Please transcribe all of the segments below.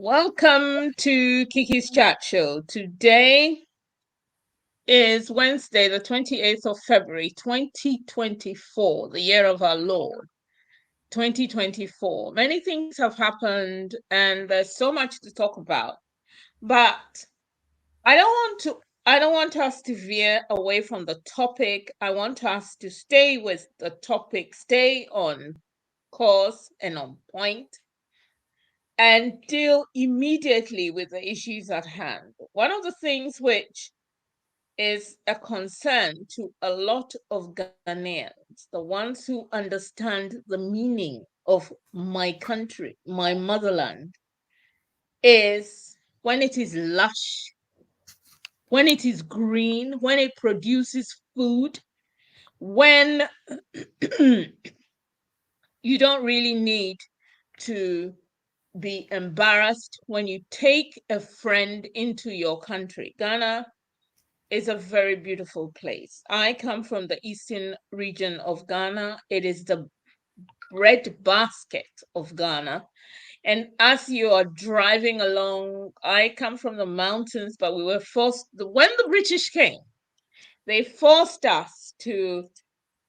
Welcome to Kiki's Chat Show. Today is Wednesday, the 28th of February, 2024, the year of our Lord, 2024. Many things have happened and there's so much to talk about. But I don't want us to veer away from the topic. I want us to stay with the topic, stay on course and on point, and deal immediately with the issues at hand. One of the things which is a concern to a lot of Ghanaians, the ones who understand the meaning of my country, my motherland, is when it is lush, when it is green, when it produces food, when you don't really need to be embarrassed when you take a friend into your country. Ghana is a very beautiful place. I come from the eastern region of Ghana. It is the breadbasket of Ghana. And as you are driving along, I come from the mountains, but we were forced, when the British came, they forced us to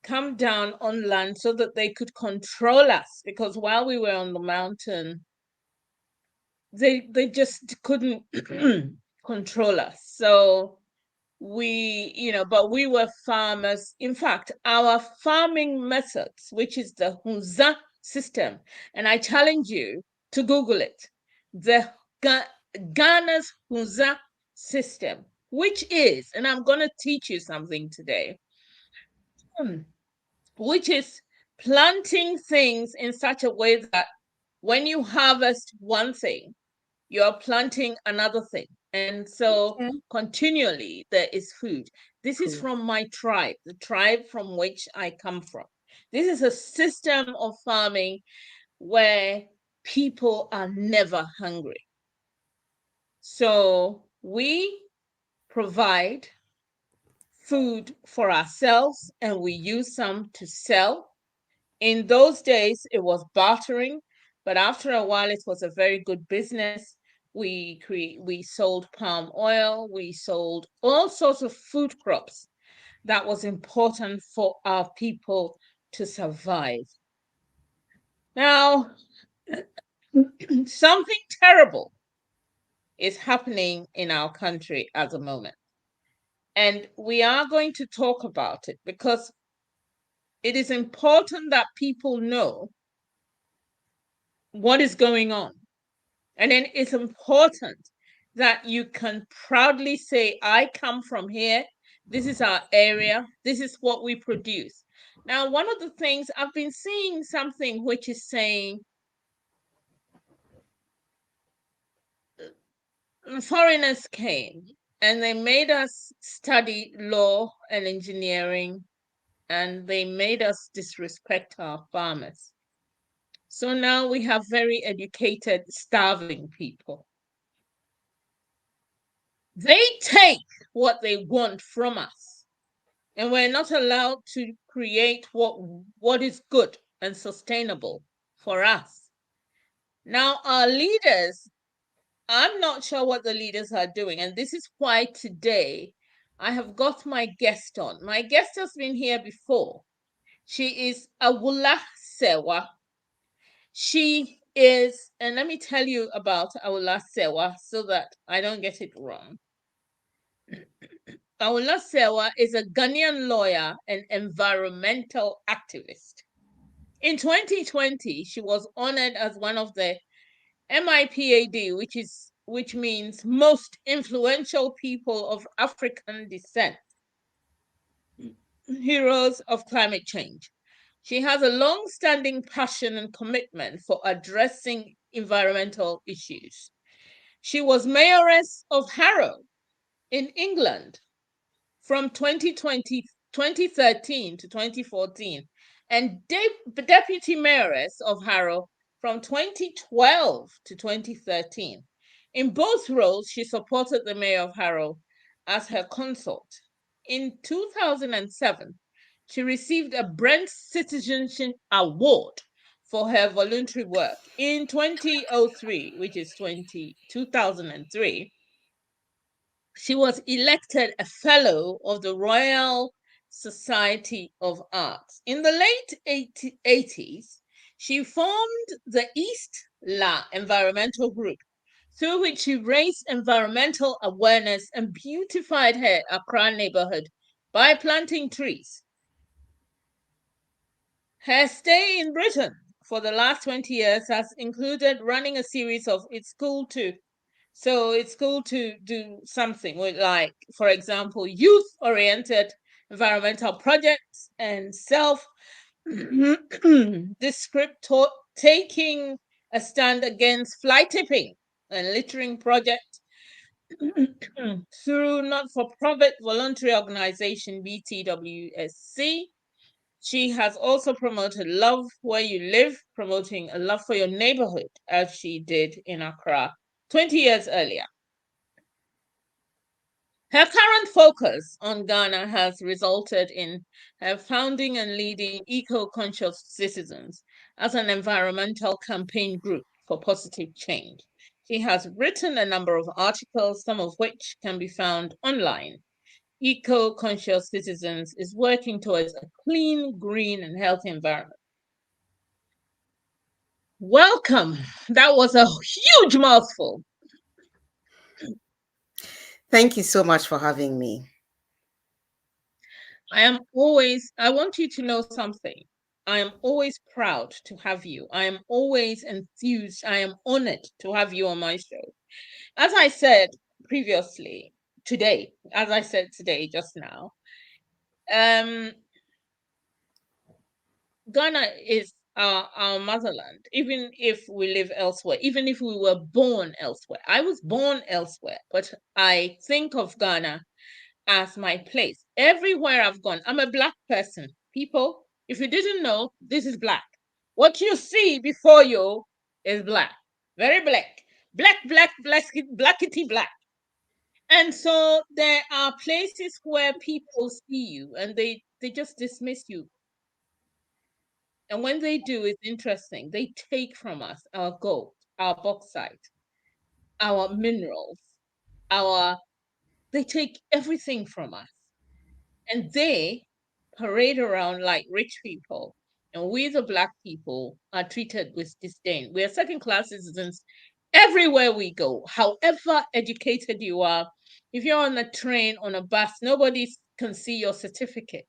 come down on land so that they could control us, because while we were on the mountain, they just couldn't control us. So but we were farmers. In fact, our farming methods, which is the Hunza system, and I challenge you to Google it, the Ghana's Hunza system, which is, and I'm going to teach you something today, which is planting things in such a way that when you harvest one thing, you're planting another thing. And so continually there is food. This is from my tribe, the tribe from which I come from. This is a system of farming where people are never hungry. So we provide food for ourselves and we use some to sell. In those days, it was bartering, but after a while, it was a very good business. We sold palm oil, we sold all sorts of food crops that was important for our people to survive. Now, something terrible is happening in our country at the moment. And we are going to talk about it because it is important that people know what is going on. And then it's important that you can proudly say, I come from here. This is our area. This is what we produce. Now, one of the things I've been seeing something which is saying foreigners came and they made us study law and engineering, and they made us disrespect our farmers. So now we have very educated, starving people. They take what they want from us, and we're not allowed to create what is good and sustainable for us. Now, our leaders, I'm not sure what the leaders are doing, and this is why today I have got my guest on. My guest has been here before. She is Awula Serwah. She is, and let me tell you about Awula Serwah so that I don't get it wrong. Awula Serwah is a Ghanaian lawyer and environmental activist. In 2020, she was honored as one of the MIPAD, which means most influential people of African descent, heroes of climate change. She has a long-standing passion and commitment for addressing environmental issues. She was mayoress of Harrow in England from 2013 to 2014, and deputy mayoress of Harrow from 2012 to 2013. In both roles, she supported the mayor of Harrow as her consort. In 2007, she received a Brent Citizenship Award for her voluntary work. In 2003, which is 2003, she was elected a fellow of the Royal Society of Arts. In the late 80s, she formed the East La Environmental Group, through which she raised environmental awareness and beautified her Accra neighborhood by planting trees. Her stay in Britain for the last 20 years has included running a series of It's Cool To. So it's cool to do something with, like, for example, youth-oriented environmental projects and self-descript taking a stand against fly tipping and littering projects through not-for-profit voluntary organization BTWSC. She has also promoted Love Where You Live, promoting a love for your neighborhood, as she did in Accra 20 years earlier. Her current focus on Ghana has resulted in her founding and leading Eco-Conscious Citizens as an environmental campaign group for positive change. She has written a number of articles, some of which can be found online. Eco-Conscious Citizens is working towards a clean, green, and healthy environment. Welcome. That was a huge mouthful. Thank you so much for having me. I want you to know something. I am always proud to have you. I am always enthused. I am honored to have you on my show. As I said previously, just now, Ghana is our motherland, even if we live elsewhere, even if we were born elsewhere. I was born elsewhere, but I think of Ghana as my place. Everywhere I've gone, I'm a Black person. People, if you didn't know, this is Black. What you see before you is Black. Very black. Blackity black. And so there are places where people see you and they just dismiss you. And when they do, it's interesting. They take from us our gold, our bauxite, our minerals, they take everything from us. And they parade around like rich people. And we, the Black people, are treated with disdain. We are second-class citizens everywhere we go. However educated you are, if you're on a train, on a bus, nobody can see your certificate.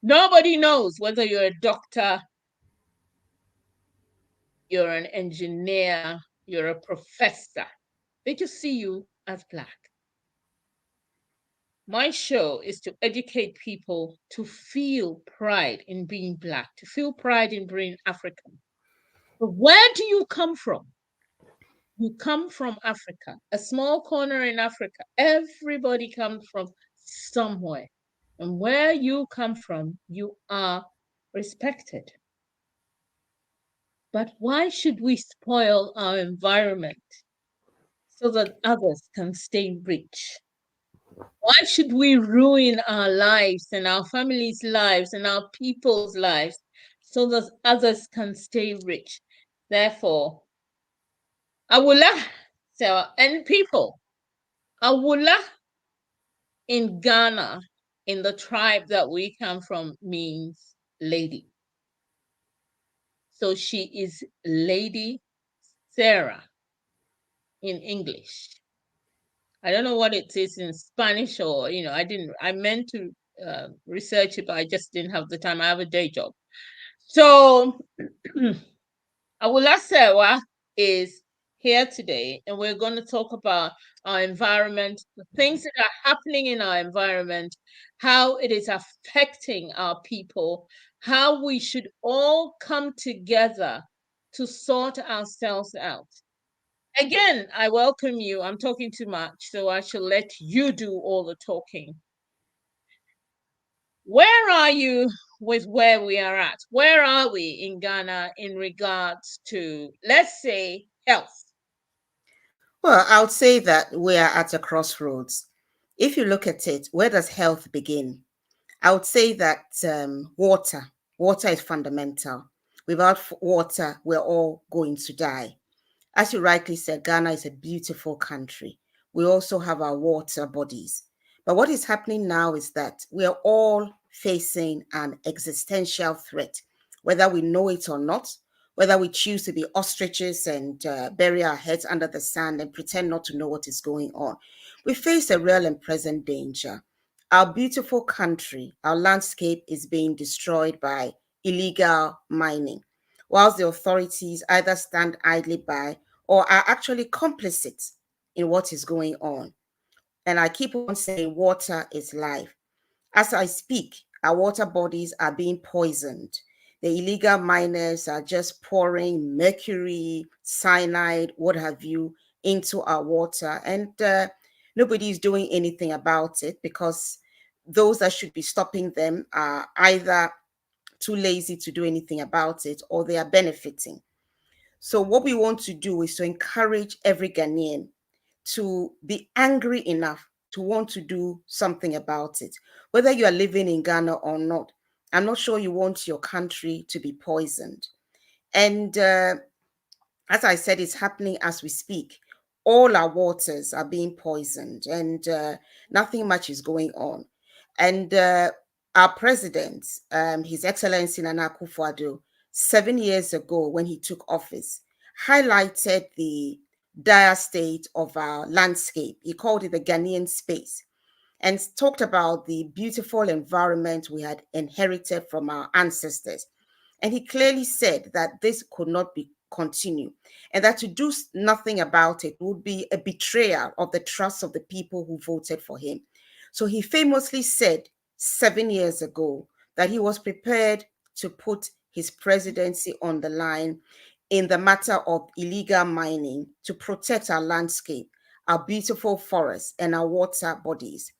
Nobody knows whether you're a doctor, you're an engineer, you're a professor. They just see you as Black. My show is to educate people to feel pride in being Black, to feel pride in being African. But where do you come from? You come from Africa, a small corner in Africa. Everybody comes from somewhere. And where you come from, you are respected. But why should we spoil our environment so that others can stay rich? Why should we ruin our lives and our families' lives and our people's lives so that others can stay rich? Therefore, Awula Serwah and people, Awula in Ghana, in the tribe that we come from, means lady. So she is Lady Sarah in English. I don't know what it is in Spanish, or, I meant to research it, but I just didn't have the time. I have a day job. So Awula Serwah is here today, and we're going to talk about our environment, the things that are happening in our environment, how it is affecting our people, how we should all come together to sort ourselves out. Again, I welcome you. I'm talking too much, so I shall let you do all the talking. Where are you with where we are at? Where are we in Ghana in regards to, let's say, health? Well, I would say that we are at a crossroads. If you look at it, where does health begin? I would say that water is fundamental. Without water, we're all going to die. As you rightly said, Ghana is a beautiful country. We also have our water bodies. But what is happening now is that we are all facing an existential threat, whether we know it or not, whether we choose to be ostriches and bury our heads under the sand and pretend not to know what is going on. We face a real and present danger. Our beautiful country, our landscape is being destroyed by illegal mining, whilst the authorities either stand idly by or are actually complicit in what is going on. And I keep on saying water is life. As I speak, our water bodies are being poisoned. The illegal miners are just pouring mercury, cyanide, what have you, into our water. And nobody is doing anything about it because those that should be stopping them are either too lazy to do anything about it or they are benefiting. So what we want to do is to encourage every Ghanaian to be angry enough to want to do something about it. Whether you are living in Ghana or not, I'm not sure you want your country to be poisoned. And as I said, it's happening as we speak. All our waters are being poisoned, and nothing much is going on. And our president, His Excellency Nana Akufo-Addo, 7 years ago when he took office, highlighted the dire state of our landscape. He called it the Ghanaian space and talked about the beautiful environment we had inherited from our ancestors. And he clearly said that this could not be continue and that to do nothing about it would be a betrayal of the trust of the people who voted for him. So he famously said 7 years ago that he was prepared to put his presidency on the line in the matter of illegal mining to protect our landscape, our beautiful forests, and our water bodies.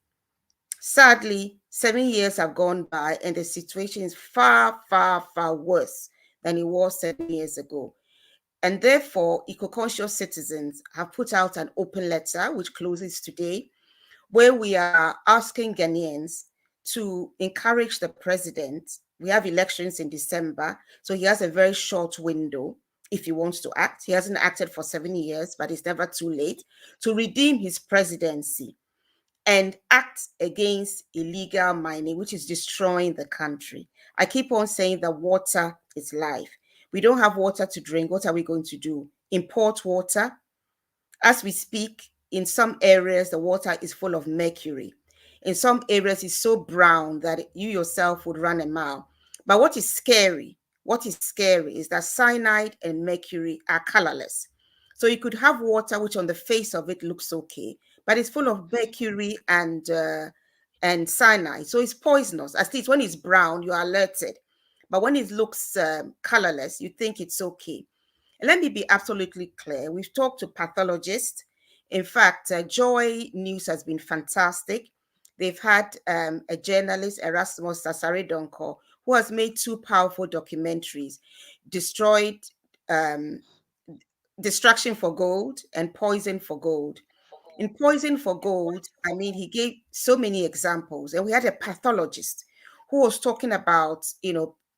Sadly, 7 years have gone by and the situation is far, far, far worse than it was 7 years ago. And therefore, eco-conscious citizens have put out an open letter, which closes today, where we are asking Ghanaians to encourage the president. We have elections in December, so he has a very short window if he wants to act. He hasn't acted for 7 years, but it's never too late to redeem his presidency and act against illegal mining, which is destroying the country. I keep on saying that water is life. We don't have water to drink. What are we going to do? Import water? As we speak, in some areas, the water is full of mercury. In some areas, it's so brown that you yourself would run a mile. But what is scary is that cyanide and mercury are colorless. So you could have water which on the face of it looks okay, but it's full of mercury and cyanide. So it's poisonous. At least when it's brown, you are alerted. But when it looks colorless, you think it's okay. And let me be absolutely clear. We've talked to pathologists. In fact, Joy News has been fantastic. They've had a journalist, Erasmus Sasaredonko, who has made two powerful documentaries, Destroyed, Distraction for Gold and Poison for Gold. In Poison for Gold, I mean, he gave so many examples, and we had a pathologist who was talking about,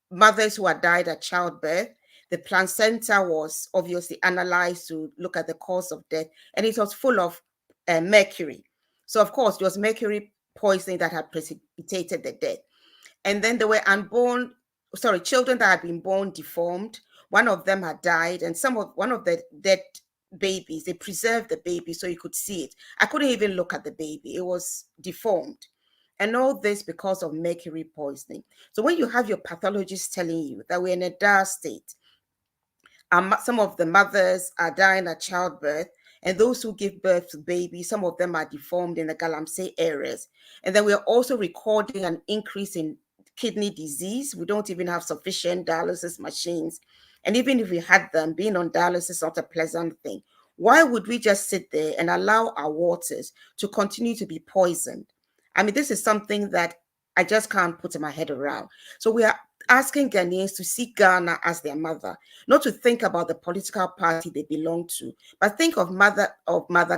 mothers who had died at childbirth. The placenta was obviously analyzed to look at the cause of death, and it was full of mercury. So, of course, it was mercury poisoning that had precipitated the death. And then there were children that had been born deformed. One of them had died, and one of the dead babies, they preserved the baby so you could see it. I couldn't even look at the baby, it was deformed. And all this because of mercury poisoning. So when you have your pathologist telling you that we're in a dire state, some of the mothers are dying at childbirth, and those who give birth to babies, some of them are deformed in the Galamsey areas. And then we are also recording an increase in kidney disease. We don't even have sufficient dialysis machines. And even if we had them, being on dialysis is not a pleasant thing. Why would we just sit there and allow our waters to continue to be poisoned? I mean, this is something that I just can't put my head around. So we are asking Ghanaians to see Ghana as their mother, not to think about the political party they belong to, but think of Mother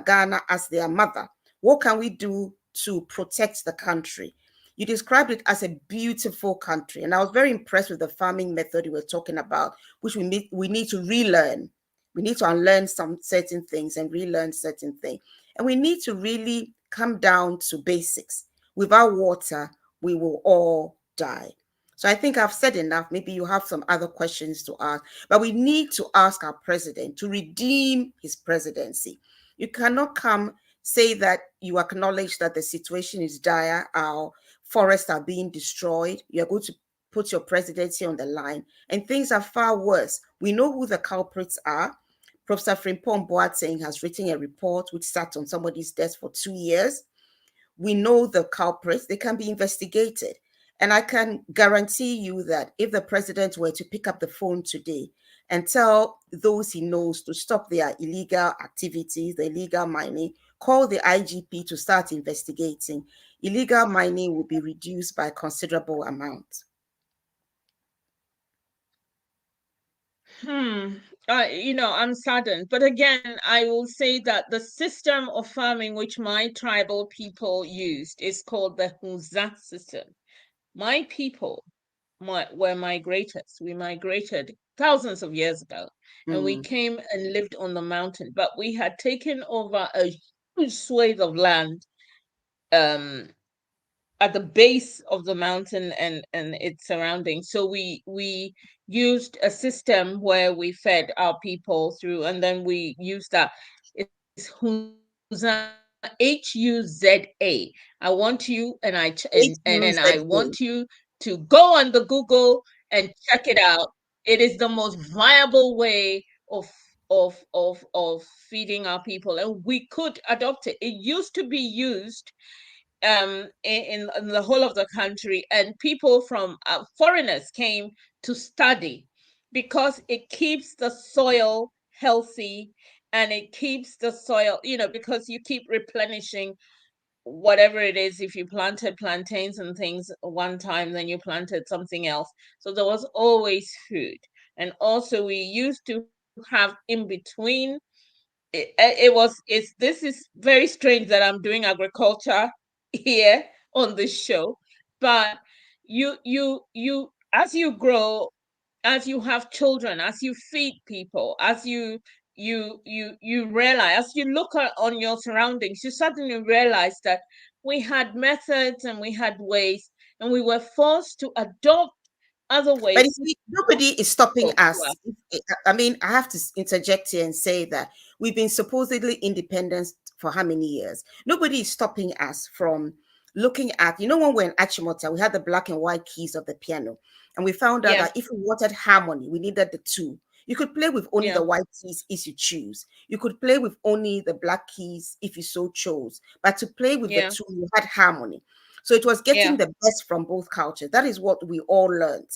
Ghana as their mother. What can we do to protect the country? You described it as a beautiful country. And I was very impressed with the farming method you were talking about, which we need to relearn. We need to unlearn some certain things and relearn certain things. And we need to really come down to basics. Without water, we will all die. So I think I've said enough. Maybe you have some other questions to ask, but we need to ask our president to redeem his presidency. You cannot come say that you acknowledge that the situation is dire, our forests are being destroyed. You're going to put your presidency on the line, and things are far worse. We know who the culprits are. Professor Frimpong Boateng has written a report which sat on somebody's desk for 2 years. We know the culprits, they can be investigated. And I can guarantee you that if the president were to pick up the phone today and tell those he knows to stop their illegal activities, the illegal mining, call the IGP to start investigating, illegal mining will be reduced by a considerable amount. I'm saddened. But again, I will say that the system of farming which my tribal people used is called the Hunza system. My people were migrators. We migrated thousands of years ago, and we came and lived on the mountain. But we had taken over a huge swathe of land at the base of the mountain and its surroundings. So we used a system where we fed our people through, and then we used that. It's Hunza, Huza. I want you and I HUZA. want you to go on the Google and check it out. It is the most viable way of feeding our people, and we could adopt it. It used to be used in the whole of the country, and people from foreigners came to study because it keeps the soil healthy, and it keeps the soil, because you keep replenishing whatever it is. If you planted plantains and things one time, then you planted something else, so there was always food. And also we used to have in between this is very strange that I'm doing agriculture here on this show, but you as you grow, as you have children, as you feed people, as you realize, as you look on your surroundings, you suddenly realize that we had methods and we had ways, and we were forced to adopt other But you ways see, nobody is stopping to us. us. I mean, I have to interject here and say that we've been supposedly independent for how many years? Nobody is stopping us from looking at, when we're in Achimota, we had the black and white keys of the piano. And we found out Yeah, that if we wanted harmony, we needed the two. You could play with only yeah, the white keys if you choose. You could play with only the black keys if you so chose. But to play with the yeah, two, you had harmony. So it was getting yeah, the best from both cultures. That is what we all learned.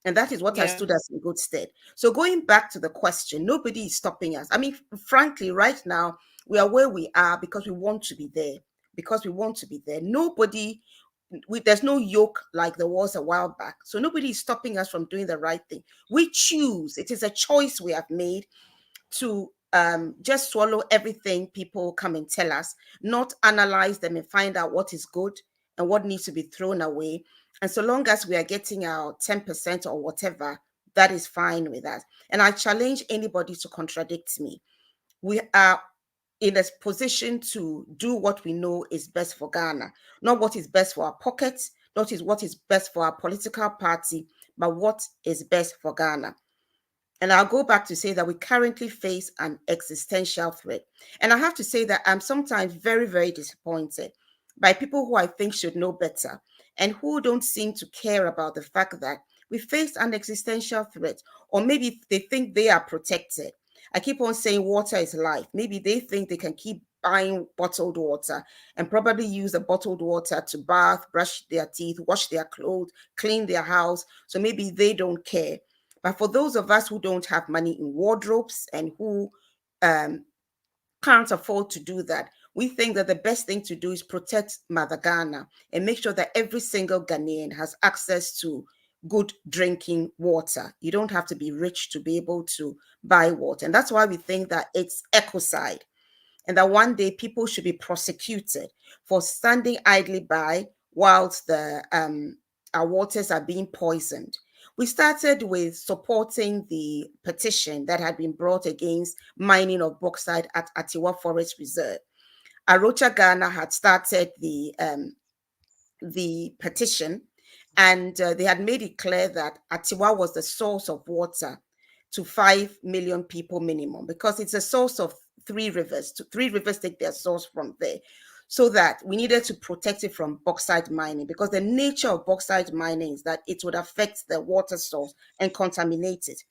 And that is what has yeah. stood us in good stead. So going back to the question, nobody is stopping us. I mean, frankly, right now, we are where we are because we want to be there. Because we want to be there. There's no yoke like there was a while back. So nobody is stopping us from doing the right thing. We choose. It is a choice we have made to just swallow everything people come and tell us, not analyze them and find out what is good and what needs to be thrown away. And so long as we are getting our 10% or whatever, that is fine with us. And I challenge anybody to contradict me. We are in a position to do what we know is best for Ghana, not what is best for our pockets, not is what is best for our political party, but what is best for Ghana. And I'll go back to say that we currently face an existential threat. And I have to say that I'm sometimes very, very disappointed by people who I think should know better and who don't seem to care about the fact that we face an existential threat, or maybe they think they are protected. I keep on saying water is life. Maybe they think they can keep buying bottled water and probably use the bottled water to bath, brush their teeth, wash their clothes, clean their house. So maybe they don't care. But for those of us who don't have money in wardrobes and who um, can't afford to do that, we think that the best thing to do is protect Mother Ghana and make sure that every single Ghanaian has access to good drinking water. You don't have to be rich to be able to buy water. And that's why we think that it's ecocide and that one day people should be prosecuted for standing idly by whilst our waters are being poisoned. We started with supporting the petition that had been brought against mining of bauxite at Atiwa Forest Reserve. Arocha Ghana had started the petition, and they had made it clear that Atiwa was the source of water to 5 million people minimum, because it's a source of three rivers. Three rivers take their source from there. So that we needed to protect it from bauxite mining, because the nature of bauxite mining is that it would affect the water source and contaminate it.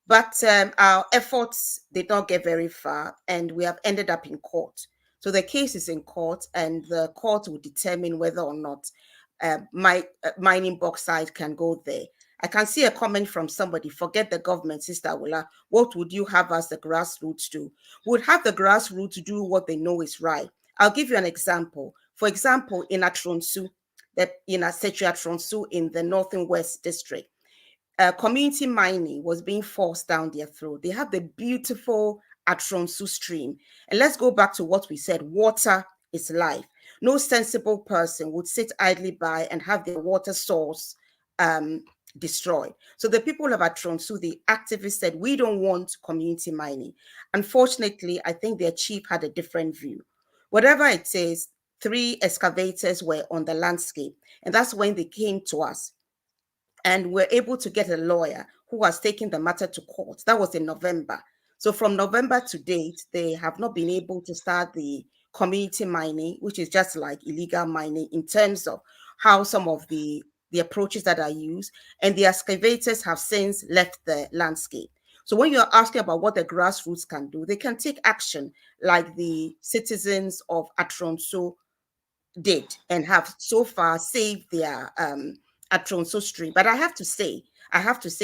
But our efforts did not get very far, and we have ended up in court. So the case is in court, and the court will determine whether or not mining bauxite can go there. I can see a comment from somebody: forget the government, Sister Awula. What would you have as the grassroots do? Would have the grassroots do what they know is right. I'll give you an example. For example, in Atronsu, in Atronsu in the Northern West District, community mining was being forced down their throat. They have the beautiful Atronsu stream. And let's go back to what we said: water is life. No sensible person would sit idly by and have their water source destroyed. So the people of Atronsu, the activists, said, we don't want community mining. Unfortunately, I think their chief had a different view. Whatever it is, 3 excavators were on the landscape, and that's when they came to us. And we're able to get a lawyer who has taken the matter to court. That was in November. So from November to date, they have not been able to start the community mining, which is just like illegal mining in terms of how some of the approaches that are used. And the excavators have since left the landscape. So when you're asking about what the grassroots can do, they can take action like the citizens of Atronso did, and have so far saved their Atronso stream. But I have to say,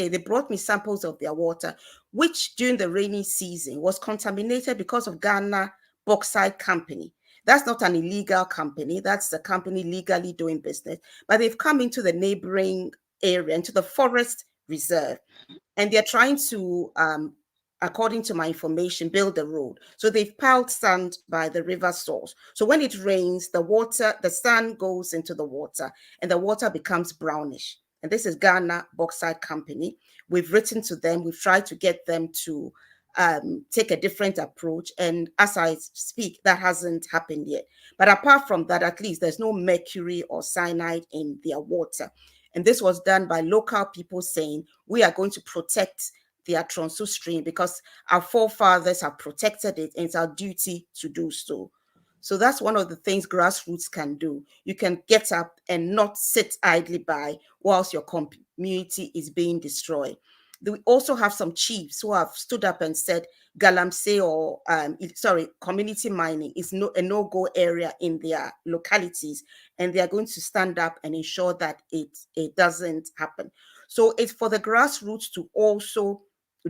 they brought me samples of their water, which during the rainy season was contaminated because of Ghana Bauxite Company. That's not an illegal company. That's a company legally doing business. But they've come into the neighboring area, into the forest reserve, and they're trying to, according to my information, build a road. So they've piled sand by the river source. So when it rains, the sand goes into the water, and the water becomes brownish. And this is Ghana Bauxite Company. We've written to them. We've tried to get them to take a different approach. And as I speak, that hasn't happened yet. But apart from that, at least there's no mercury or cyanide in their water. And this was done by local people saying, we are going to protect the Atronsu stream because our forefathers have protected it, and it's our duty to do so. So that's one of the things grassroots can do. You can get up and not sit idly by whilst your community is being destroyed. We also have some chiefs who have stood up and said galamsey or community mining is a no-go area in their localities, and they are going to stand up and ensure that it doesn't happen. So it's for the grassroots to also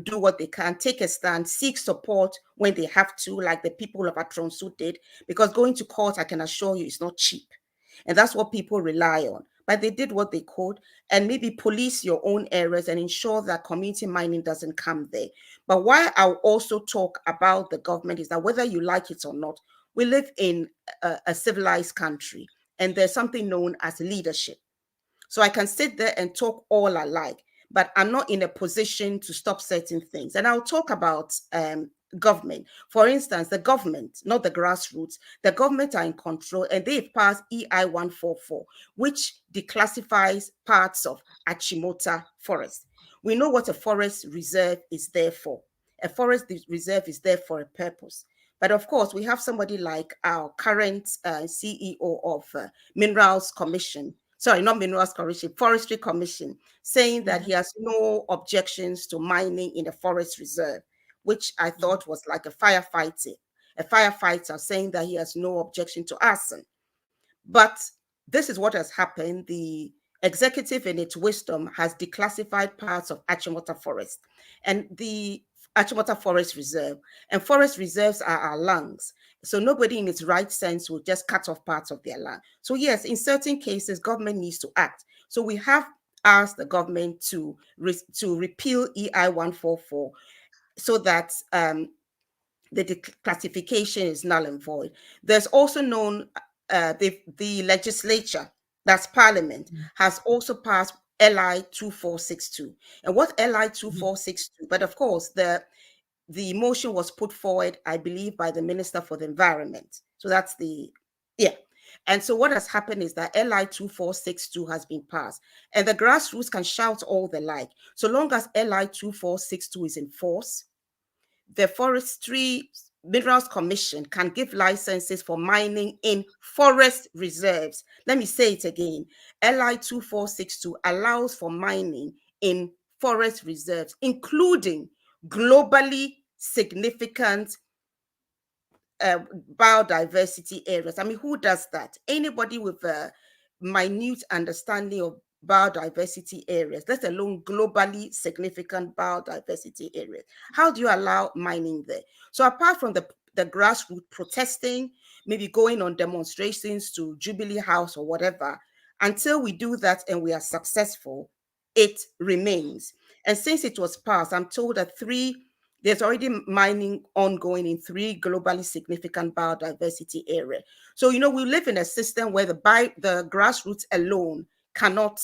do what they can, take a stand, seek support when they have to, like the people of Atronsu did, because going to court, I can assure you, is not cheap. And that's what people rely on. But they did what they could, and maybe police your own areas and ensure that community mining doesn't come there. But why I'll also talk about the government is that whether you like it or not, we live in a civilized country, and there's something known as leadership. So I can sit there and talk all I like, but I'm not in a position to stop certain things. And I'll talk about government. For instance, the government, not the grassroots, the government are in control, and they've passed EI 144, which declassifies parts of Achimota Forest. We know what a forest reserve is there for. A forest reserve is there for a purpose. But of course, we have somebody like our current CEO of Minerals Commission, sorry, not Minerals Commission, Forestry Commission, saying that he has no objections to mining in the forest reserve, which I thought was like a firefighter saying that he has no objection to arson. But this is what has happened. The executive, in its wisdom, has declassified parts of Achimota Forest and the Achimota Forest Reserve. And forest reserves are our lungs. So nobody in its right sense will just cut off parts of their land. So yes, in certain cases, government needs to act. So we have asked the government to repeal EI 144 so that the declassification is null and void. There's also known the legislature, that's Parliament, has also passed LI 2462. And what LI 2462, but of course, the motion was put forward, I believe, by the Minister for the Environment. So that's yeah. And so what has happened is that LI 2462 has been passed, and the grassroots can shout all they like. So long as LI 2462 is in force, the Forestry Minerals Commission can give licenses for mining in forest reserves. Let me say it again. LI 2462 allows for mining in forest reserves, including globally significant biodiversity areas. I mean, who does that? Anybody with a minute understanding of biodiversity areas, let alone globally significant biodiversity areas. How do you allow mining there? So apart from the grassroots protesting, maybe going on demonstrations to Jubilee House or whatever, until we do that and we are successful, it remains. And since it was passed, I'm told that there's already mining ongoing in 3 globally significant biodiversity areas. So, we live in a system where the grassroots alone cannot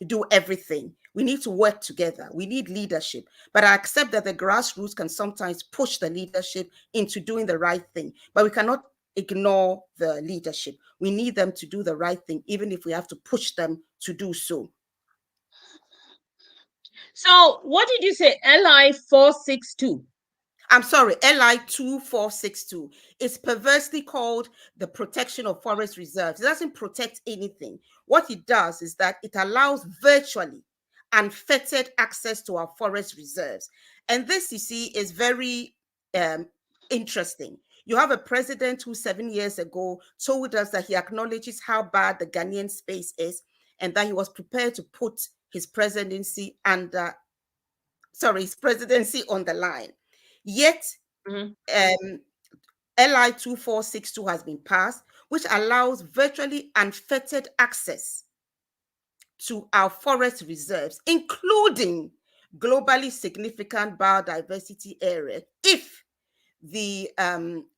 do everything. We need to work together. We need leadership. But I accept that the grassroots can sometimes push the leadership into doing the right thing. But we cannot ignore the leadership. We need them to do the right thing, even if we have to push them to do so. So what did you say? LI 462? I'm sorry, LI 2462. It's perversely called the protection of forest reserves. It doesn't protect anything. What it does is that it allows virtually unfettered access to our forest reserves. And this, you see, is very interesting. You have a president who 7 years ago told us that he acknowledges how bad the Ghanaian space is and that he was prepared to put his presidency on the line. Yet, LI 2462 has been passed, which allows virtually unfettered access to our forest reserves, including globally significant biodiversity areas, if the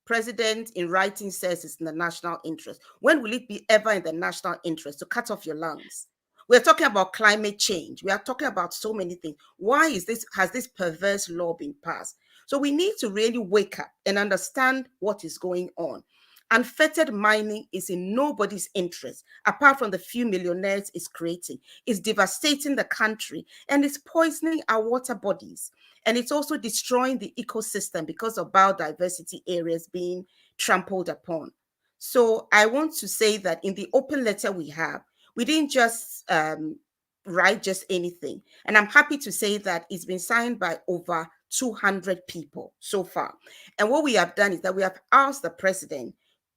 president in writing says it's in the national interest. When will it be ever in the national interest to cut off your lungs? We're talking about climate change. We are talking about so many things. Why has this perverse law been passed? So we need to really wake up and understand what is going on. Unfettered mining is in nobody's interest, apart from the few millionaires it's creating. It's devastating the country and it's poisoning our water bodies. And it's also destroying the ecosystem because of biodiversity areas being trampled upon. So I want to say that in the open letter we didn't just write just anything. And I'm happy to say that it's been signed by over 200 people so far. And what we have done is that we have asked the president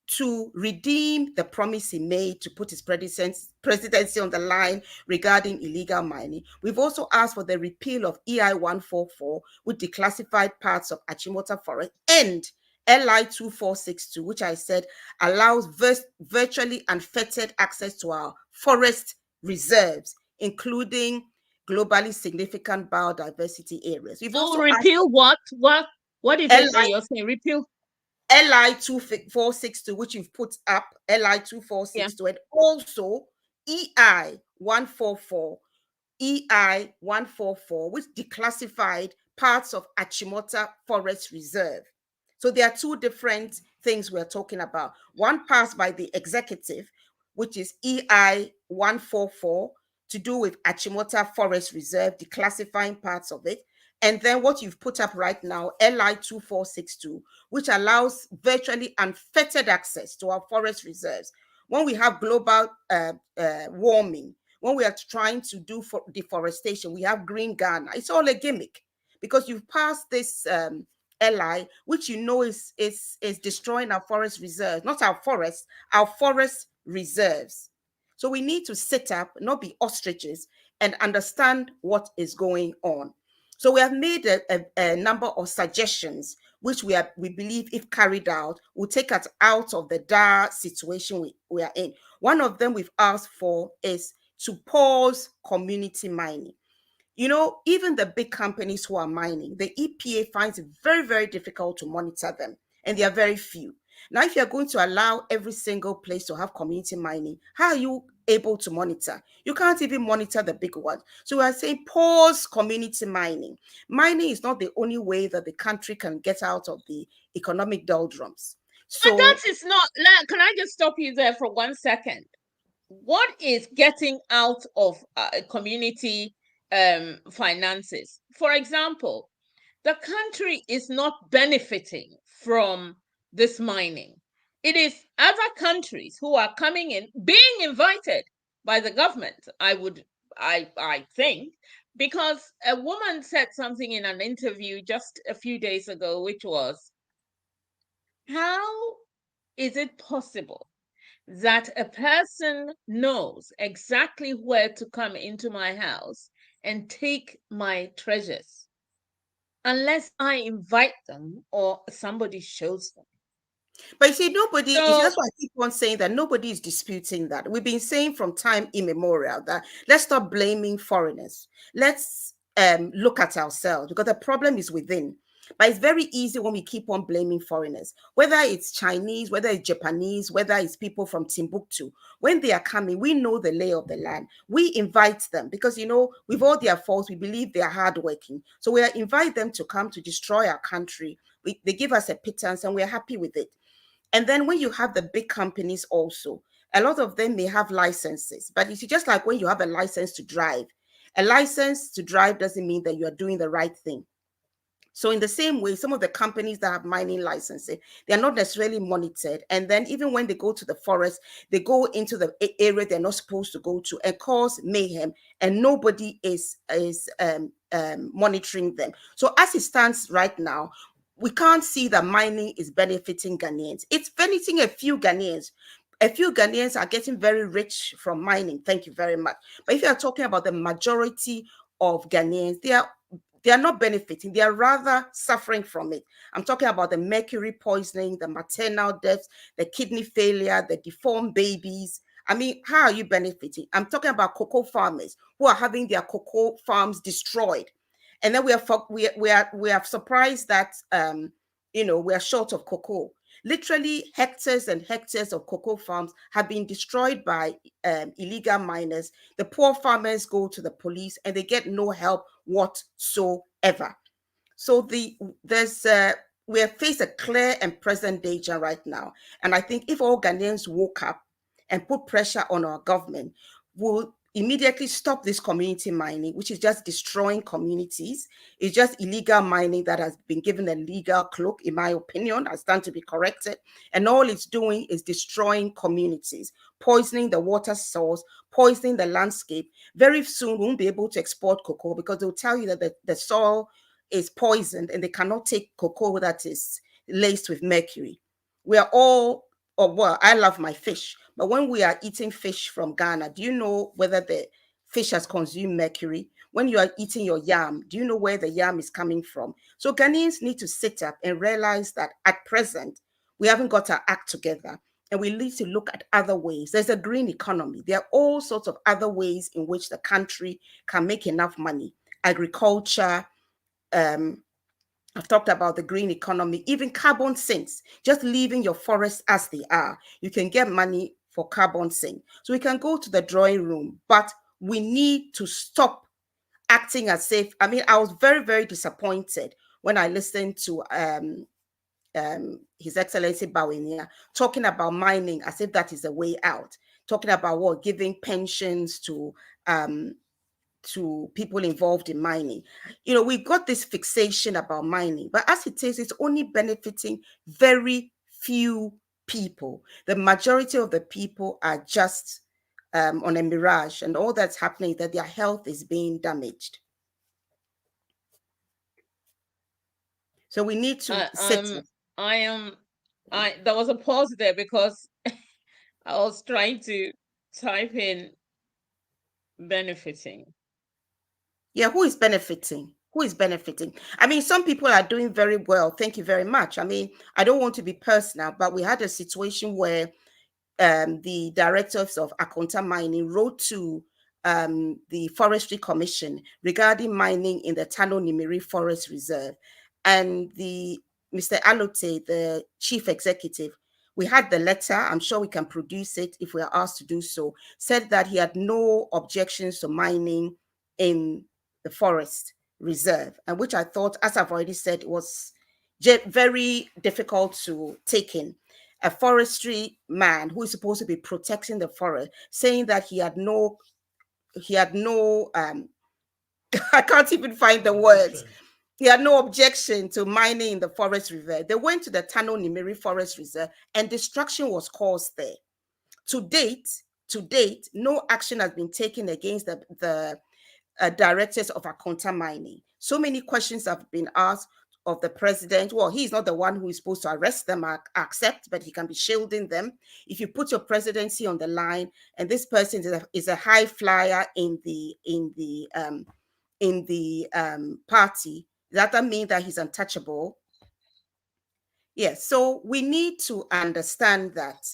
to redeem the promise he made to put his presidency on the line regarding illegal mining. We've also asked for the repeal of EI 144, which declassified parts of Achimota Forest, and LI 2462, which I said allows virtually unfettered access to our forest reserves, including globally significant biodiversity areas. We've also repeal what? What is it that you're saying? Repeal LI 2462, which you've put up, LI 2462, and also EI 144, EI 144, which declassified parts of Achimota Forest Reserve. So there are two different things we're talking about. One passed by the executive, which is EI 144, to do with Achimota Forest Reserve, declassifying parts of it. And then what you've put up right now, LI 2462, which allows virtually unfettered access to our forest reserves. When we have global warming, when we are trying to do deforestation, we have Green Ghana. It's all a gimmick because you've passed this LI, which is destroying our forest reserves, not our forests, our forest reserves. So we need to sit up, not be ostriches, and understand what is going on. So we have made a number of suggestions, which we believe, if carried out, will take us out of the dire situation we are in. One of them we've asked for is to pause community mining. Even the big companies who are mining, the EPA finds it very, very difficult to monitor them, and they are very few. Now, if you're going to allow every single place to have community mining, how are you able to monitor. You can't even monitor the big ones. So we are saying pause community mining. Mining is not the only way that the country can get out of the economic doldrums. But So, that is not, can I just stop you there for 1 second? What is getting out of community finances? For example, the country is not benefiting from this mining. It is other countries who are coming in, being invited by the government, I think, because a woman said something in an interview just a few days ago, which was, how is it possible that a person knows exactly where to come into my house and take my treasures unless I invite them or somebody shows them? but you see, nobody, you see, So that's why I keep on saying that nobody is disputing that. We've been saying from time immemorial that let's stop blaming foreigners. Let's look at ourselves, because the problem is within. But it's very easy when we keep on blaming foreigners, whether it's Chinese, whether it's Japanese, whether it's people from Timbuktu. When they are coming, we know the lay of the land. We invite them because, you know, with all their faults, we believe they are hardworking. So we invite them to come to destroy our country. They give us a pittance and we're happy with it. And then when you have the big companies also, a lot of them may have licenses, but it's just like when you have a license to drive. A license to drive doesn't mean that you are doing the right thing. So in the same way, some of the companies that have mining licenses, they are not necessarily monitored. And then even when they go to the forest, they go into the area they're not supposed to go to and cause mayhem, and nobody is monitoring them. So as it stands right now, we can't see that mining is benefiting Ghanaians. It's benefiting a few Ghanaians. A few Ghanaians are getting very rich from mining. Thank you very much. But if you are talking about the majority of Ghanaians, they are not benefiting. They are rather suffering from it. I'm talking about the mercury poisoning, the maternal deaths, the kidney failure, the deformed babies. I mean, how are you benefiting? I'm talking about cocoa farmers who are having their cocoa farms destroyed. And then we are surprised that we are short of cocoa. Literally hectares and hectares of cocoa farms have been destroyed by illegal miners. The poor farmers go to the police and they get no help whatsoever. So we have faced a clear and present danger right now. And I think if all Ghanaians woke up and put pressure on our government, we'll immediately stop this community mining, which is just destroying communities. It's just illegal mining that has been given a legal cloak, in my opinion. I stand to be corrected. And all it's doing is destroying communities, poisoning the water source, poisoning the landscape. Very soon, we won't be able to export cocoa because they'll tell you that the soil is poisoned and they cannot take cocoa that is laced with mercury. We are all, or well, I love my fish, but when we are eating fish from Ghana, do you know whether the fish has consumed mercury? When you are eating your yam, do you know where the yam is coming from? So Ghanaians need to sit up and realize that at present, we haven't got our act together and we need to look at other ways. There's a green economy. There are all sorts of other ways in which the country can make enough money. Agriculture, I've talked about the green economy, even carbon sinks, just leaving your forests as they are. You can get money for carbon sink. So we can go to the drawing room, but we need to stop acting as if, I mean, I was very, very disappointed when I listened to His Excellency Bawenia talking about mining as if that is a way out, talking about what, giving pensions to people involved in mining. You know, we've got this fixation about mining, but as it is, it's only benefiting very few people. The majority of the people are just on a mirage, and all that's happening is that their health is being damaged. So we need to sit. There was a pause there because I was trying to type in benefiting. Yeah, who is benefiting? Who is benefiting? I mean, some people are doing very well. Thank you very much. I mean, I don't want to be personal, but we had a situation where the directors of Akonta Mining wrote to the Forestry Commission regarding mining in the Tano Nimiri Forest Reserve. And Mr. Alote, the chief executive, We had the letter, I'm sure we can produce it if we are asked to do so, said that he had no objections to mining in the forest reserve, and which I thought, as I've already said, was very difficult to take in. A forestry man who is supposed to be protecting the forest, saying that he had no I can't even find the words. He had no objection to mining in the forest reserve. They went to the Tano Nimiri Forest Reserve and destruction was caused there. To date, no action has been taken against the directors of Akonta Mining. So many questions have been asked of the president. Well, he's not the one who is supposed to arrest them or accept, but he can be shielding them. If you put your presidency on the line, and this person is a high flyer in the party, does that mean that he's untouchable? Yes. So we need to understand that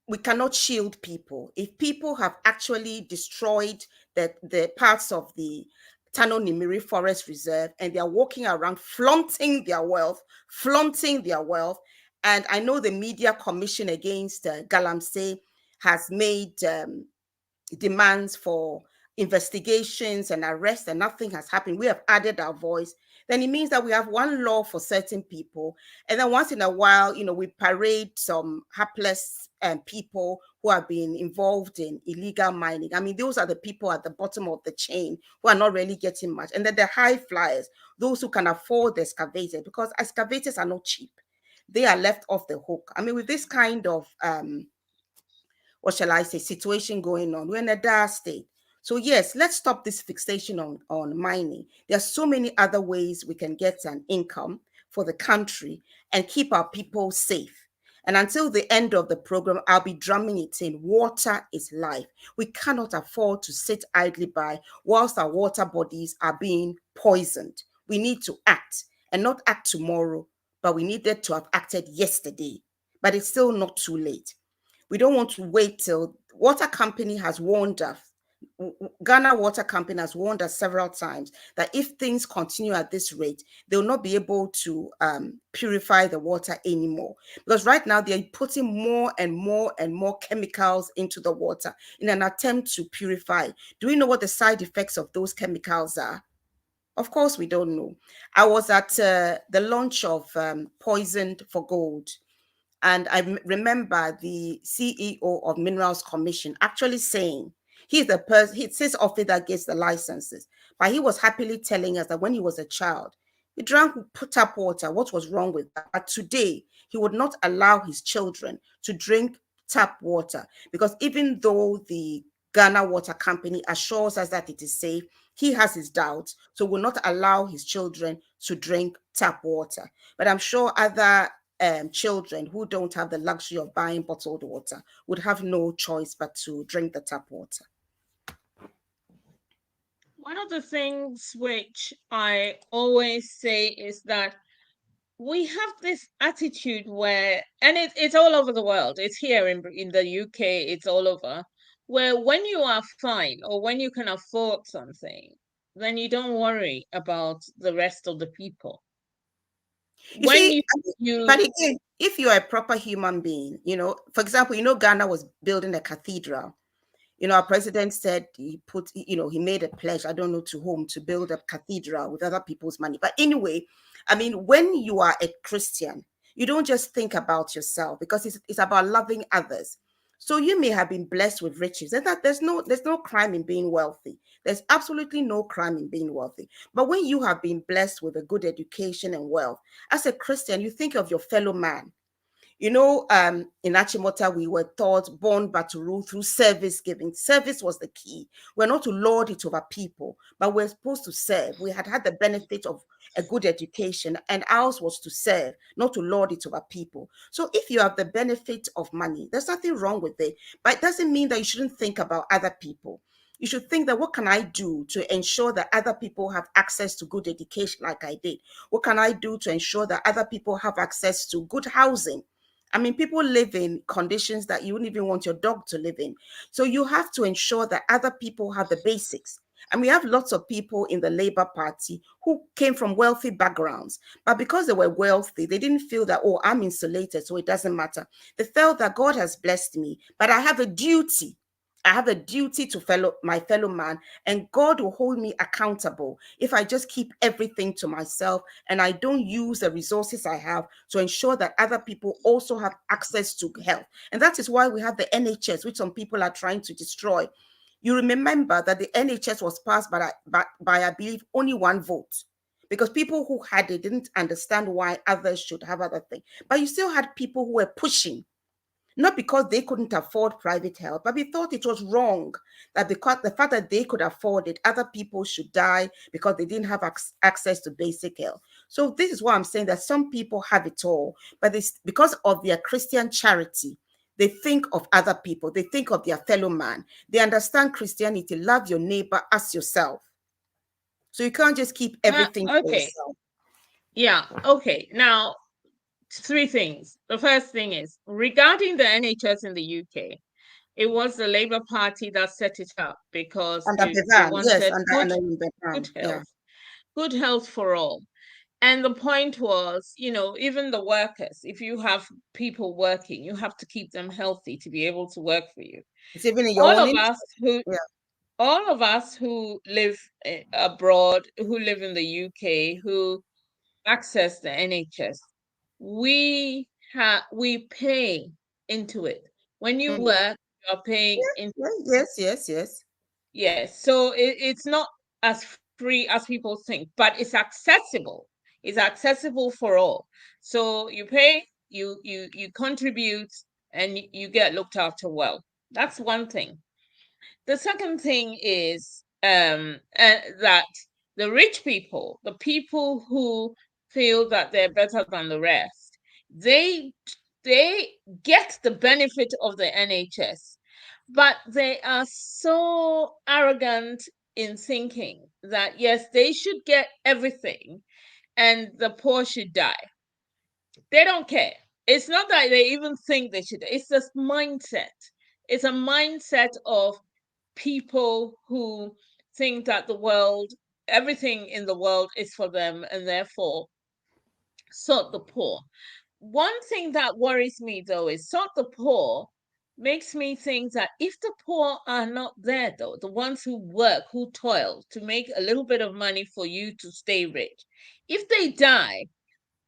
we cannot shield people. If people have actually destroyed the parts of the Tano Nimiri Forest Reserve and they are walking around flaunting their wealth, and I know the Media Commission against Galamsey has made demands for investigations and arrests, and nothing has happened. We have added our voice. Then it means that we have one law for certain people, and then once in a while, we parade some hapless people who have been involved in illegal mining. I mean, those are the people at the bottom of the chain who are not really getting much, and then the high flyers, those who can afford the excavators, because excavators are not cheap. They are left off the hook. I mean, with this kind of what shall I say, situation going on, we're in a dire state. So yes, let's stop this fixation on mining. There are so many other ways we can get an income for the country and keep our people safe. And until the end of the program, I'll be drumming it in. Water is life. We cannot afford to sit idly by whilst our water bodies are being poisoned. We need to act, and not act tomorrow, but we needed to have acted yesterday. But it's still not too late. We don't want to wait till water company has warned us. Ghana Water Company has warned us several times that if things continue at this rate, they'll not be able to purify the water anymore. Because right now they're putting more and more and more chemicals into the water in an attempt to purify. Do we know what the side effects of those chemicals are? Of course, we don't know. I was at the launch of Poisoned for Gold. And I remember the CEO of Minerals Commission actually saying, he's the person, it's his office that gets the licenses. But he was happily telling us that when he was a child, he drank tap water. What was wrong with that? But today, he would not allow his children to drink tap water, because even though the Ghana Water Company assures us that it is safe, he has his doubts, so will not allow his children to drink tap water. But I'm sure other children who don't have the luxury of buying bottled water would have no choice but to drink the tap water. One of the things which I always say is that we have this attitude where, and it's all over the world, it's here in the UK, it's all over, where when you are fine or when you can afford something, then you don't worry about the rest of the people. You When see, you but again, if you are a proper human being, for example, Ghana was building a cathedral. Our president said he made a pledge, I don't know to whom, to build a cathedral with other people's money. But anyway, I mean, when you are a Christian, you don't just think about yourself, because it's about loving others. So you may have been blessed with riches, and that there's no crime in being wealthy. There's absolutely no crime in being wealthy. But when you have been blessed with a good education and wealth, as a Christian, you think of your fellow man. In Achimota, we were taught, born but to rule through service giving. Service was the key. We're not to lord it over people, but we're supposed to serve. We had the benefit of a good education, and ours was to serve, not to lord it over people. So if you have the benefit of money, there's nothing wrong with it, but it doesn't mean that you shouldn't think about other people. You should think that, what can I do to ensure that other people have access to good education like I did? What can I do to ensure that other people have access to good housing? I mean, people live in conditions that you wouldn't even want your dog to live in. So you have to ensure that other people have the basics. And we have lots of people in the Labour Party who came from wealthy backgrounds. But because they were wealthy, they didn't feel that, oh, I'm insulated, so it doesn't matter. They felt that God has blessed me, but I have a duty. I have a duty to my fellow man, and God will hold me accountable if I just keep everything to myself and I don't use the resources I have to ensure that other people also have access to health. And that is why we have the NHS, which some people are trying to destroy. You remember that the NHS was passed by I believe, only one vote, because people who had it didn't understand why others should have other things. But you still had people who were pushing, not because they couldn't afford private health, but we thought it was wrong that because the fact that they could afford it, other people should die because they didn't have access to basic health. So this is why I'm saying that some people have it all, but because of their Christian charity, they think of other people, they think of their fellow man. They understand Christianity, love your neighbor as yourself. So you can't just keep everything for Okay. yourself. Yeah. Okay. Now, three things. The first thing is regarding the NHS in the UK. It was the Labour Party that set it up because Under they Bevan, yes, wanted under Bevan, yeah. Good health for all. And the point was, even the workers, if you have people working, you have to keep them healthy to be able to work for you. It's even in your All own of us interest. who Yeah. all of us who live abroad, who live in the UK, who access the NHS, we pay into it. When you Mm. work, you're paying into. Yes. Yes, so it's not as free as people think, but it's accessible. It's accessible for all. So you pay, you contribute, and you get looked after well. That's one thing. The second thing is that the rich people, the people who feel that they're better than the rest, they they get the benefit of the NHS, but they are so arrogant in thinking that yes, they should get everything and the poor should die. They don't care. It's not that they even think they should. It's this mindset. It's a mindset of people who think that everything in the world is for them, and therefore sort the poor. One thing that worries me though is sort the poor makes me think that if the poor are not there, though, the ones who work, who toil to make a little bit of money for you to stay rich, if they die,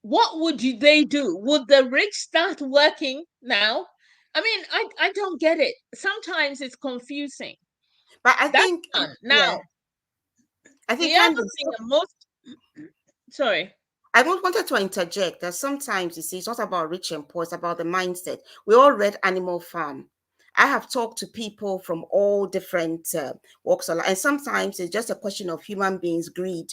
what would they do? Would the rich start working now? I mean, I don't get it. Sometimes it's confusing. But I That's think, one. yeah, Now, I think the other Candice, thing, sorry. I wanted to interject that sometimes you see, it's not about rich and poor, it's about the mindset. We all read Animal Farm. I have talked to people from all different walks of life, and sometimes it's just a question of human beings' greed.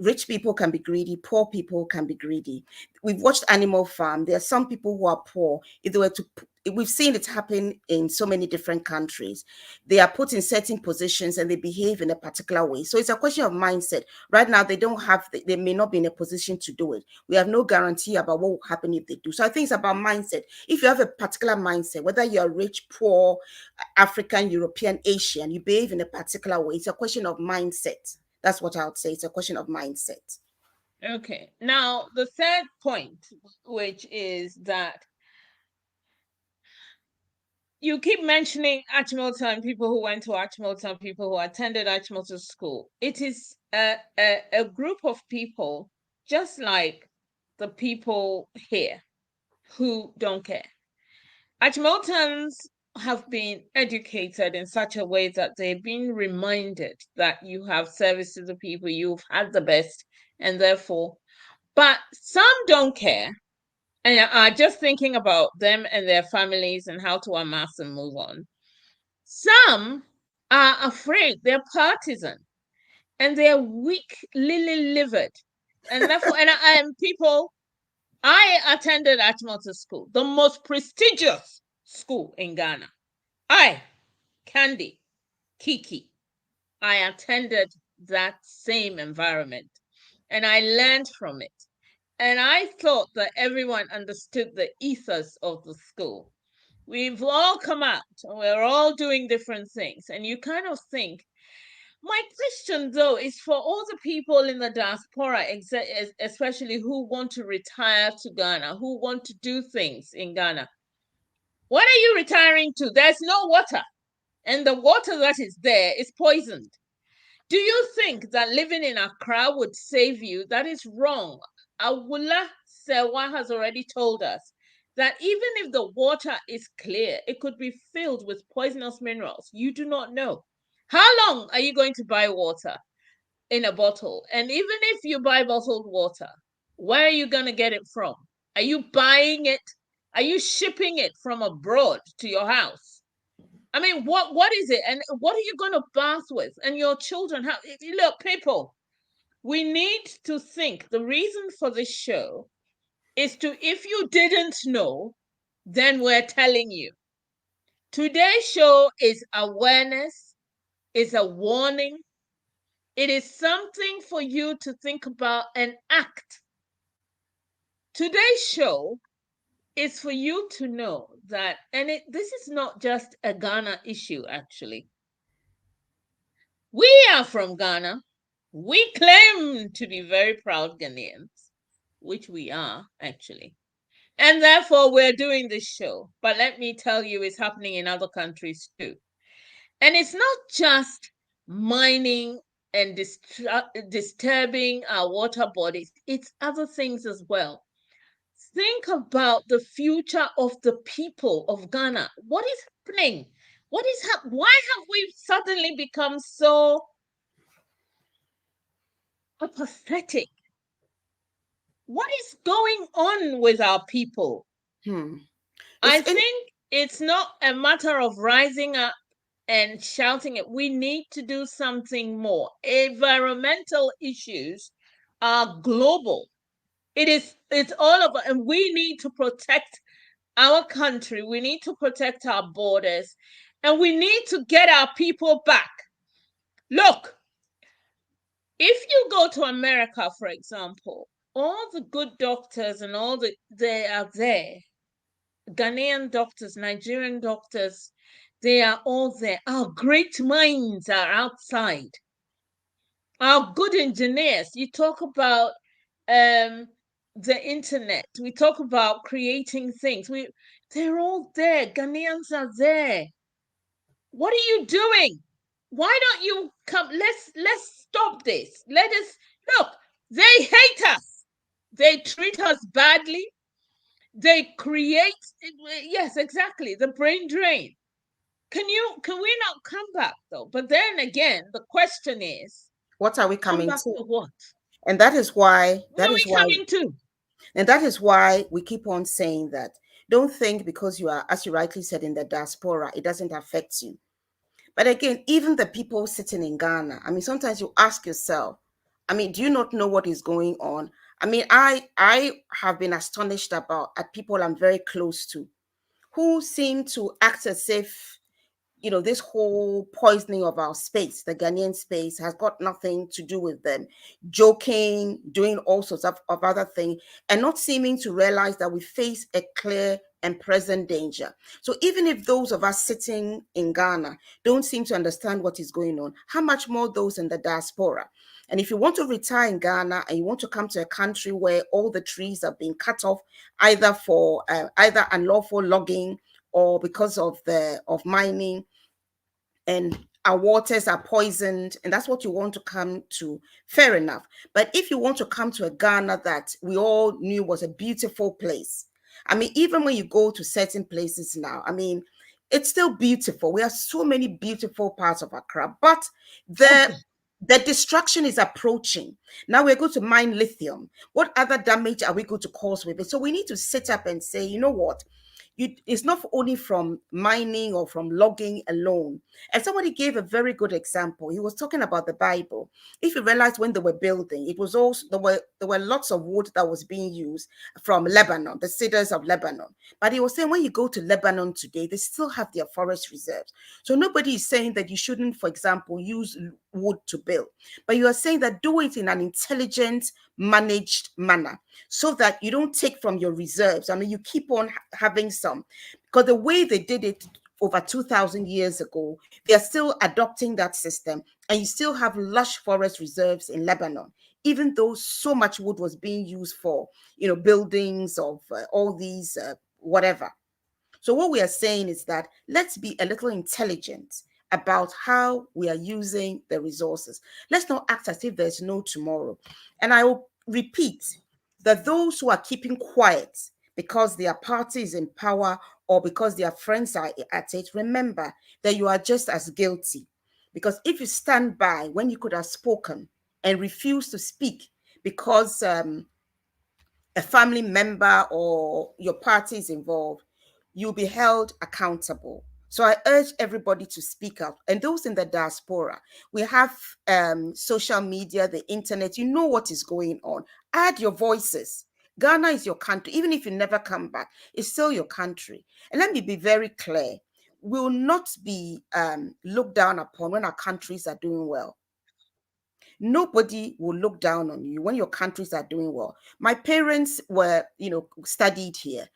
Rich people can be greedy, poor people can be greedy. We've watched Animal Farm. There are some people who are poor. If they were to, we've seen it happen in so many different countries. They are put in certain positions and they behave in a particular way. So it's a question of mindset. Right now, they may not be in a position to do it. We have no guarantee about what will happen if they do. So I think it's about mindset. If you have a particular mindset, whether you're rich, poor, African, European, Asian, you behave in a particular way. It's a question of mindset. That's what I would say. It's a question of mindset. Okay. Now, the third point, which is that you keep mentioning Achimota and people who went to Achimota and people who attended Achimota school. It is a group of people just like the people here who don't care. Achimotans have been educated in such a way that they've been reminded that you have service to the people, you've had the best, and therefore, but some don't care and are just thinking about them and their families and how to amass and move on. Some are afraid, they're partisan, and they're weak, lily-livered. And therefore, and people, I attended Achimota School, the most prestigious school in Ghana. Candy, Kiki, I attended that same environment and I learned from it. And I thought that everyone understood the ethos of the school. We've all come out and we're all doing different things. And you kind of think, My question, though, is for all the people in the diaspora, especially who want to retire to Ghana, who want to do things in Ghana. What are you retiring to? There's no water, and the water that is there is poisoned. Do you think that living in Accra would save you? That is wrong. Awula Serwah has already told us that even if the water is clear, it could be filled with poisonous minerals. You do not know. How long are you going to buy water in a bottle? And even if you buy bottled water, where are you going to get it from? Are you buying it? Are you shipping it from abroad to your house? I mean, what is it? And what are you going to bath with? And your children, look, people, we need to think. The reason for this show is to, if you didn't know, then we're telling you. Today's show is awareness, is a warning. It is something for you to think about and act. Today's show is for you to know that, and this is not just a Ghana issue, actually. We are from Ghana. We claim to be very proud Ghanaians, which we are, actually. And therefore, we're doing this show. But let me tell you, it's happening in other countries too. And it's not just mining and disturbing our water bodies, it's other things as well. Think about the future of the people of Ghana. What is happening? Why have we suddenly become so apathetic? What is going on with our people? I think it's not a matter of rising up and shouting it. We need to do something more. Environmental issues are global. It's all of us, and we need to protect our country. We need to protect our borders, and we need to get our people back. Look, if you go to America, for example, all the good doctors and they are there. Ghanaian doctors, Nigerian doctors, they are all there. Our great minds are outside. Our good engineers. You talk about the internet. We talk about creating things. They're all there. Ghanaians are there. What are you doing? Why don't you come? Let's stop this. Let us look. They hate us. They treat us badly. They create, yes, exactly, the brain drain. Can we not come back though? But then again, the question is, what are we coming to? What? And that is why coming to? And that is why we keep on saying that. Don't think because you are, as you rightly said, in the diaspora, it doesn't affect you. But again, even the people sitting in Ghana, I mean, sometimes you ask yourself, I mean, do you not know what is going on? I mean, I have been astonished at people I'm very close to who seem to act as if, you know, this whole poisoning of our space, the Ghanaian space, has got nothing to do with them. Joking, doing all sorts of other things, and not seeming to realize that we face a clear and present danger. So even if those of us sitting in Ghana don't seem to understand what is going on, how much more those in the diaspora? And if you want to retire in Ghana and you want to come to a country where all the trees are being cut off, either for either unlawful logging or because of mining, and our waters are poisoned, and that's what you want to come to, fair enough. But if you want to come to a Ghana that we all knew was a beautiful place, I mean, even when you go to certain places now, I mean, it's still beautiful. We have so many beautiful parts of Accra, but the destruction is approaching. Now we're going to mine lithium. What other damage are we going to cause with it? So we need to sit up and say, you know what? It's not only from mining or from logging alone. And somebody gave a very good example. He was talking about the Bible. If you realize when they were building, it was also there were lots of wood that was being used from Lebanon, the cedars of Lebanon. But he was saying when you go to Lebanon today, they still have their forest reserves. So nobody is saying that you shouldn't, for example, use wood to build, but you are saying that do it in an intelligent, managed manner so that you don't take from your reserves. I mean, you keep on having some, because the way they did it over 2,000 years ago, they are still adopting that system, and you still have lush forest reserves in Lebanon, even though so much wood was being used for, buildings of all these whatever. So what we are saying is that let's be a little intelligent about how we are using the resources. Let's not act as if there's no tomorrow. And I will repeat that those who are keeping quiet because their party is in power or because their friends are at it, remember that you are just as guilty. Because if you stand by when you could have spoken and refuse to speak because a family member or your party is involved, you'll be held accountable. So I urge everybody to speak out. And those in the diaspora, we have social media, the internet, you know what is going on. Add your voices. Ghana is your country. Even if you never come back, it's still your country. And let me be very clear. We will not be looked down upon when our countries are doing well. Nobody will look down on you when your countries are doing well. My parents were, studied here.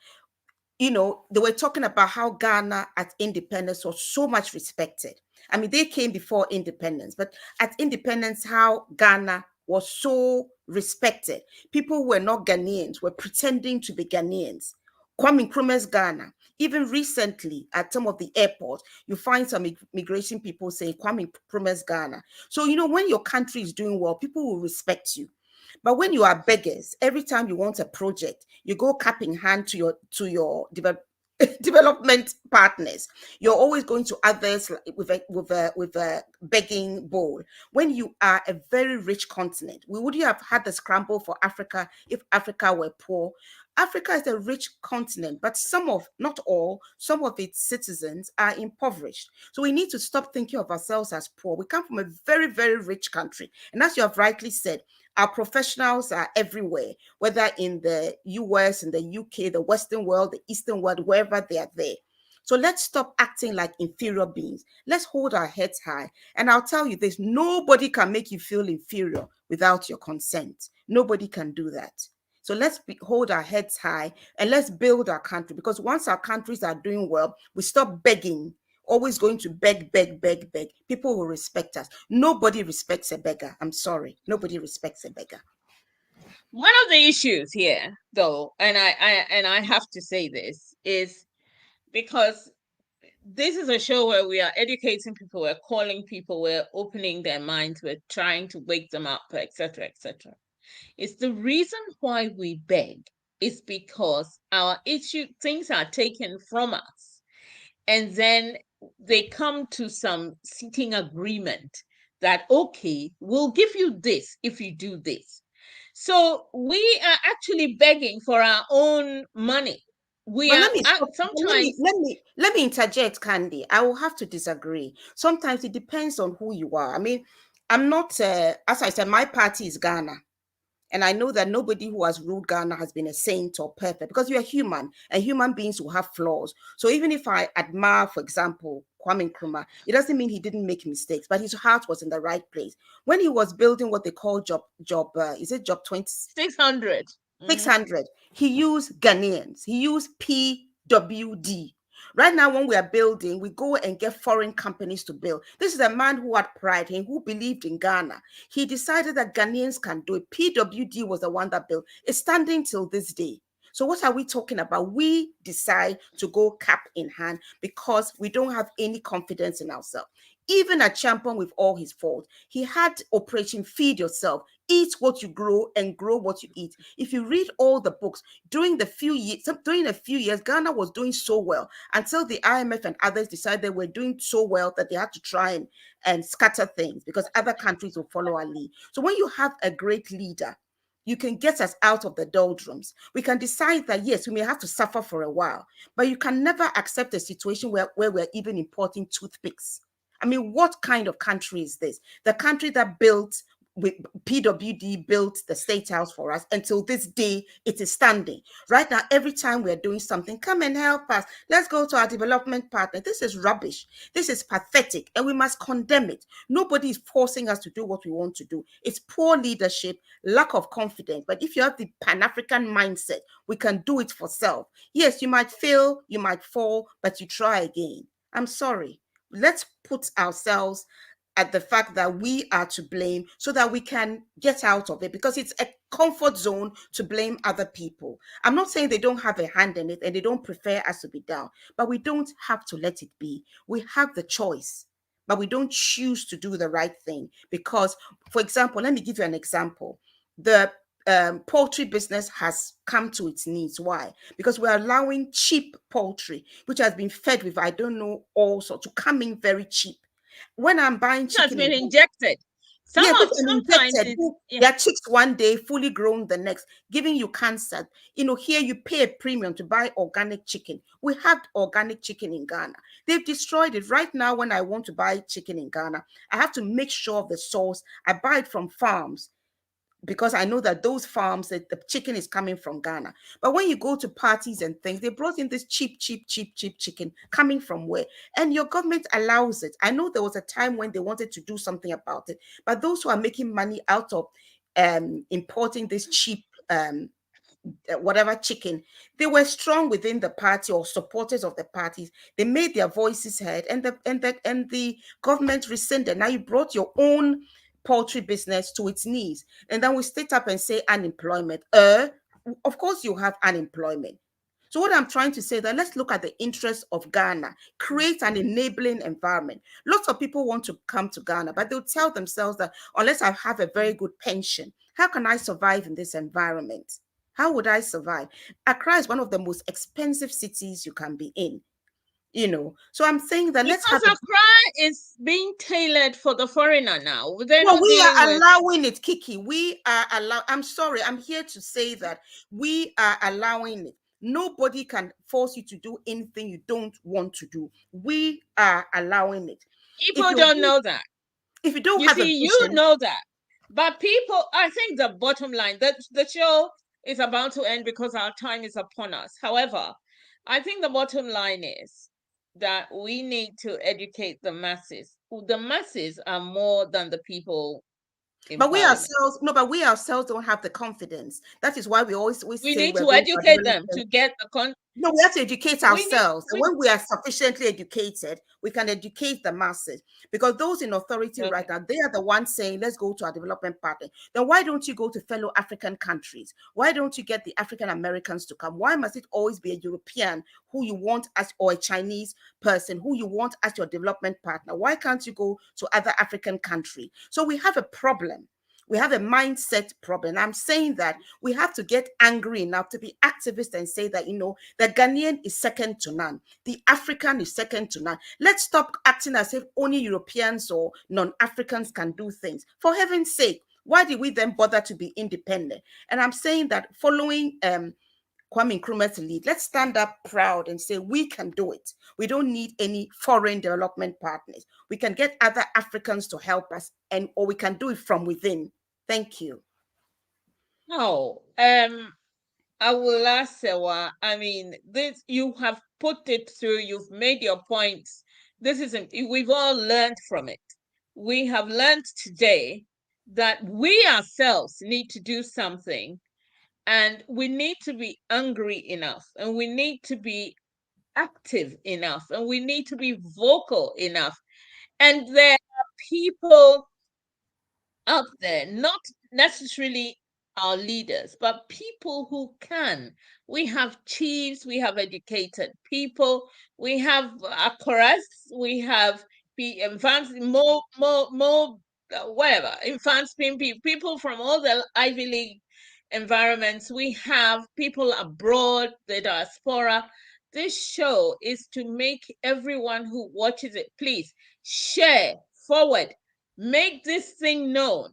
They were talking about how Ghana at independence was so much respected. I mean, they came before independence, but at independence, how Ghana was so respected. People who were not Ghanaians were pretending to be Ghanaians. Kwame Nkrumah's Ghana. Even recently, at some of the airports, you find some immigration people saying Kwame Nkrumah's Ghana. So, when your country is doing well, people will respect you. But when you are beggars, every time you want a project, you go cap in hand to your development partners. You're always going to others with a begging bowl. When you are a very rich continent, we would have had the scramble for Africa if Africa were poor. Africa is a rich continent, but not all, some of its citizens are impoverished. So we need to stop thinking of ourselves as poor. We come from a very, very rich country. And as you have rightly said, our professionals are everywhere, whether in the US, in the UK, the Western world, the Eastern world, wherever they are there. So let's stop acting like inferior beings. Let's hold our heads high. And I'll tell you this, nobody can make you feel inferior without your consent. Nobody can do that. So let's hold our heads high and let's build our country, because once our countries are doing well, we stop begging, always going to beg. People will respect us. Nobody respects a beggar. I'm sorry. Nobody respects a beggar. One of the issues here, though, and I have to say this, is because this is a show where we are educating people, we're calling people, we're opening their minds, we're trying to wake them up, etc., etc. It's the reason why we beg is because our things are taken from us, and then they come to some seating agreement that, okay, we'll give you this if you do this. So we are actually begging for our own money. We But are let me sometimes. let me interject, Candy. I will have to disagree. Sometimes it depends on who you are. I mean, I'm not as I said, my party is Ghana. And I know that nobody who has ruled Ghana has been a saint or perfect, because you're human and human beings will have flaws. So even if I admire, for example, Kwame Nkrumah, it doesn't mean he didn't make mistakes, but his heart was in the right place. When he was building what they call is it job 20? 600. 600. He used Ghanaians. He used PWD. Right now, when we are building, we go and get foreign companies to build. This is a man who had pride and who believed in Ghana. He decided that Ghanaians can do it. PWD was the one that built. It's standing till this day. So what are we talking about? We decide to go cap in hand because we don't have any confidence in ourselves. Even a champion, with all his faults, he had Operation Feed Yourself. Eat what you grow and grow what you eat. If you read all the books, during a few years, Ghana was doing so well until the IMF and others decided they were doing so well that they had to try and scatter things because other countries will follow our lead. So when you have a great leader, you can get us out of the doldrums. We can decide that, yes, we may have to suffer for a while, but you can never accept a situation where we're even importing toothpicks. I mean, what kind of country is this? The country that built PWD built the State House for us. Until this day, it is standing. Right now, every time we're doing something, come and help us. Let's go to our development partner. This is rubbish. This is pathetic, and we must condemn it. Nobody is forcing us to do what we want to do. It's poor leadership, lack of confidence. But if you have the Pan-African mindset, we can do it for self. Yes, you might fail, you might fall, but you try again. I'm sorry. Let's put ourselves at the fact that we are to blame so that we can get out of it, because it's a comfort zone to blame other people. I'm not saying they don't have a hand in it and they don't prefer us to be down, but we don't have to let it be. We have the choice, but we don't choose to do the right thing. Because, for example, let me give you an example. The poultry business has come to its knees. Why? Because we're allowing cheap poultry, which has been fed with, I don't know, all sorts, to come in very cheap. When I'm buying It has chicken been in, injected. yes, it's an Sometimes injected. it's, yeah. Their chicks one day, fully grown the next, giving you cancer. Here you pay a premium to buy organic chicken. We had organic chicken in Ghana. They've destroyed it. Right now, when I want to buy chicken in Ghana, I have to make sure of the source. I buy it from farms, because I know that those farms, that the chicken is coming from Ghana. But when you go to parties and things, they brought in this cheap chicken coming from where? And your government allows it. I know there was a time when they wanted to do something about it, but those who are making money out of importing this cheap whatever chicken, they were strong within the party, or supporters of the parties. They made their voices heard, and the government rescinded. Now you brought your own poultry business to its knees, and then we state up and say unemployment. Of course you have unemployment. So what I'm trying to say, that let's look at the interests of Ghana, create an enabling environment. Lots of people want to come to Ghana, but they'll tell themselves that unless I have a very good pension, how can I survive in this environment? How would I survive? Accra is one of the most expensive cities you can be in. So I'm saying that let's Because have a. Accra is being tailored for the foreigner now. They're Well, not we dealing are with. allowing it, Kiki. We are allowing. I'm sorry. I'm here to say that we are allowing it. Nobody can force you to do anything you don't want to do. We are allowing it. If People you don't know that. if you don't You have a see, you vision, know that. But people, I think the bottom line, that the show is about to end because our time is upon us. However, I think the bottom line is that we need to educate the masses. The masses are more than the people in but we parliament. ourselves, no, but we ourselves don't have the confidence. That is why we always We say need we're to going to educate develop. them to get the No, we have to educate we need ourselves. And we when we are sufficiently educated, we can educate the masses. Because those in authority right okay. now, they are the ones saying, let's go to our development partner. Then why don't you go to fellow African countries? Why don't you get the African Americans to come? Why must it always be a European who you want as, or a Chinese person who you want as your development partner? Why can't you go to other African countries? So we have a problem. We have a mindset problem. I'm saying that we have to get angry enough to be activists and say that, the Ghanaian is second to none. The African is second to none. Let's stop acting as if only Europeans or non-Africans can do things. For heaven's sake, why did we then bother to be independent? And I'm saying that following Kwame Nkrumah's lead, let's stand up proud and say we can do it. We don't need any foreign development partners. We can get other Africans to help us, or we can do it from within. Thank you. No, Awula Serwah, I mean, this you have put it through, you've made your points. This isn't, we've all learned from it. We have learned today that we ourselves need to do something, and we need to be angry enough, and we need to be active enough, and we need to be vocal enough. And there are people out there, not necessarily our leaders, but people who can. We have chiefs, we have educated people, we have Akoras, we have advanced, more, whatever, advanced people from all the Ivy League environments. We have people abroad, the diaspora. This show is to make everyone who watches it, please share, forward, make this thing known,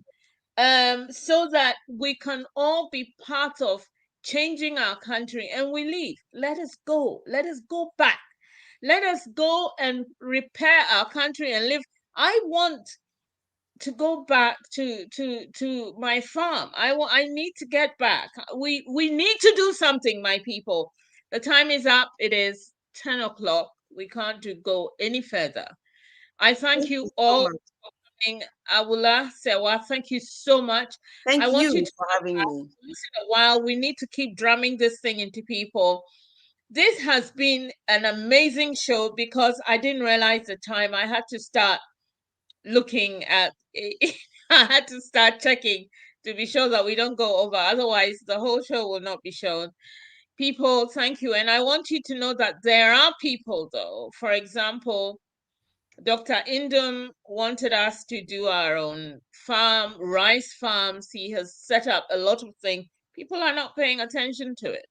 so that we can all be part of changing our country. And we leave, let us go back, let us go and repair our country and live. I want to go back to my farm. I need to get back. We need to do something, my people. The time is up. It is 10 o'clock. We can't go any further. I thank Thank you you so all. much. Awula Serwah, thank you so much. I Thank want you you to for come having back me. once in a while. We need to keep drumming this thing into people. this has been an amazing show because I didn't realize the time. I had to start looking at I had to start checking to be sure that we don't go over. Otherwise, the whole show will not be shown. People, thank you. And I want you to know that there are people, though. For example, Dr. Indum wanted us to do our own farm, rice farms. He has set up a lot of things. People are not paying attention to it.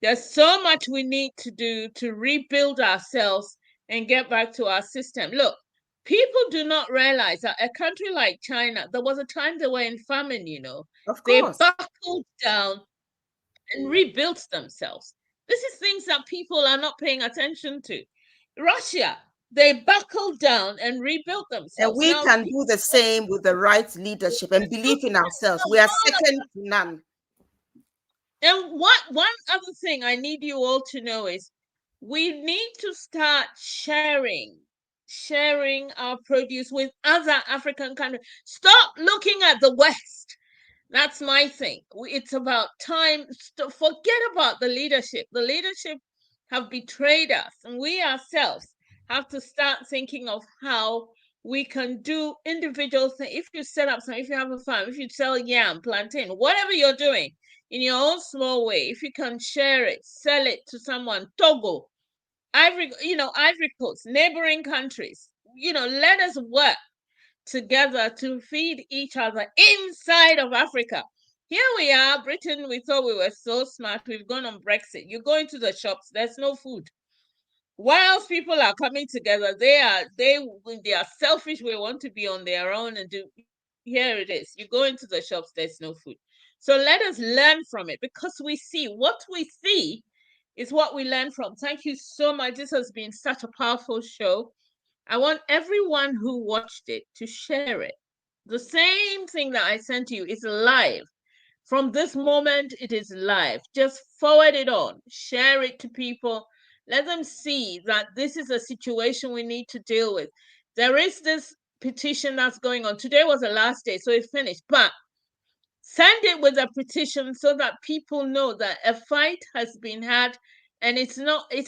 There's so much we need to do to rebuild ourselves and get back to our system. Look, people do not realize that a country like China, there was a time they were in famine, you know. Of They course. buckled down and rebuilt themselves. This is things that people are not paying attention to. Russia, they buckled down and rebuilt themselves. And we can do the same with the right leadership and believe in ourselves. We are second to none. And one other thing I need you all to know is we need to start sharing our produce with other African countries. Stop looking at the West. That's my thing. It's about time. Forget about the leadership. The leadership have betrayed us, and we ourselves have to start thinking of how we can do individual things. If you set up something, if you have a farm, if you sell yam, plantain, whatever you're doing in your own small way, if you can share it, sell it to someone, Togo, Ivory Coast, neighboring countries, let us work together to feed each other inside of Africa. Here we are, Britain, we thought we were so smart. We've gone on Brexit. You go into the shops, there's no food. Whilst people are coming together, they are selfish. We want to be on their own and do. Here it is. You go into the shops, there's no food. So let us learn from it, because we see what we see is what we learn from. Thank you so much. This has been such a powerful show. I want everyone who watched it to share it. The same thing that I sent to you is live. From this moment, it is live. Just forward it on, share it to people. Let them see that this is a situation we need to deal with. There is this petition that's going on. Today was the last day, so it's finished. But send it with a petition so that people know that a fight has been had and it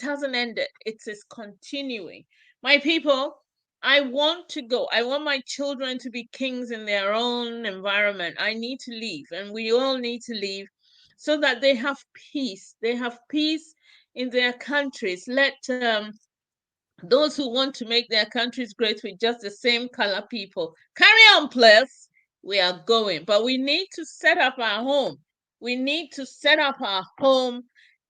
hasn't ended. It is continuing. My people, I want to go. I want my children to be kings in their own environment. I need to leave, and we all need to leave so that they have peace. They have peace in their countries. Let those who want to make their countries great with just the same color people carry on, please. We are going, but we need to set up our home. We need to set up our home,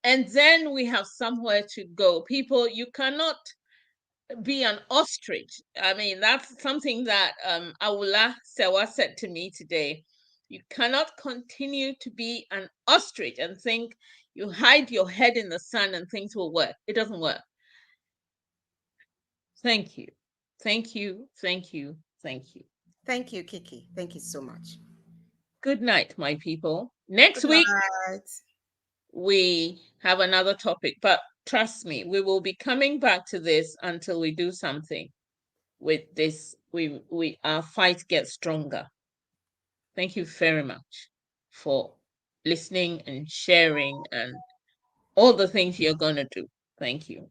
and then we have somewhere to go. People, you cannot be an ostrich. I mean, that's something that Awula Serwah said to me today. You cannot continue to be an ostrich and think you hide your head in the sun and things will work. It doesn't work. Thank you. Thank you. Thank you. Thank you. Thank you, Kiki. Thank you so much. Good night, my people. Next week, we have another topic, but trust me, we will be coming back to this until we do something with this. Our fight gets stronger. Thank you very much for listening and sharing and all the things you're going to do. Thank you.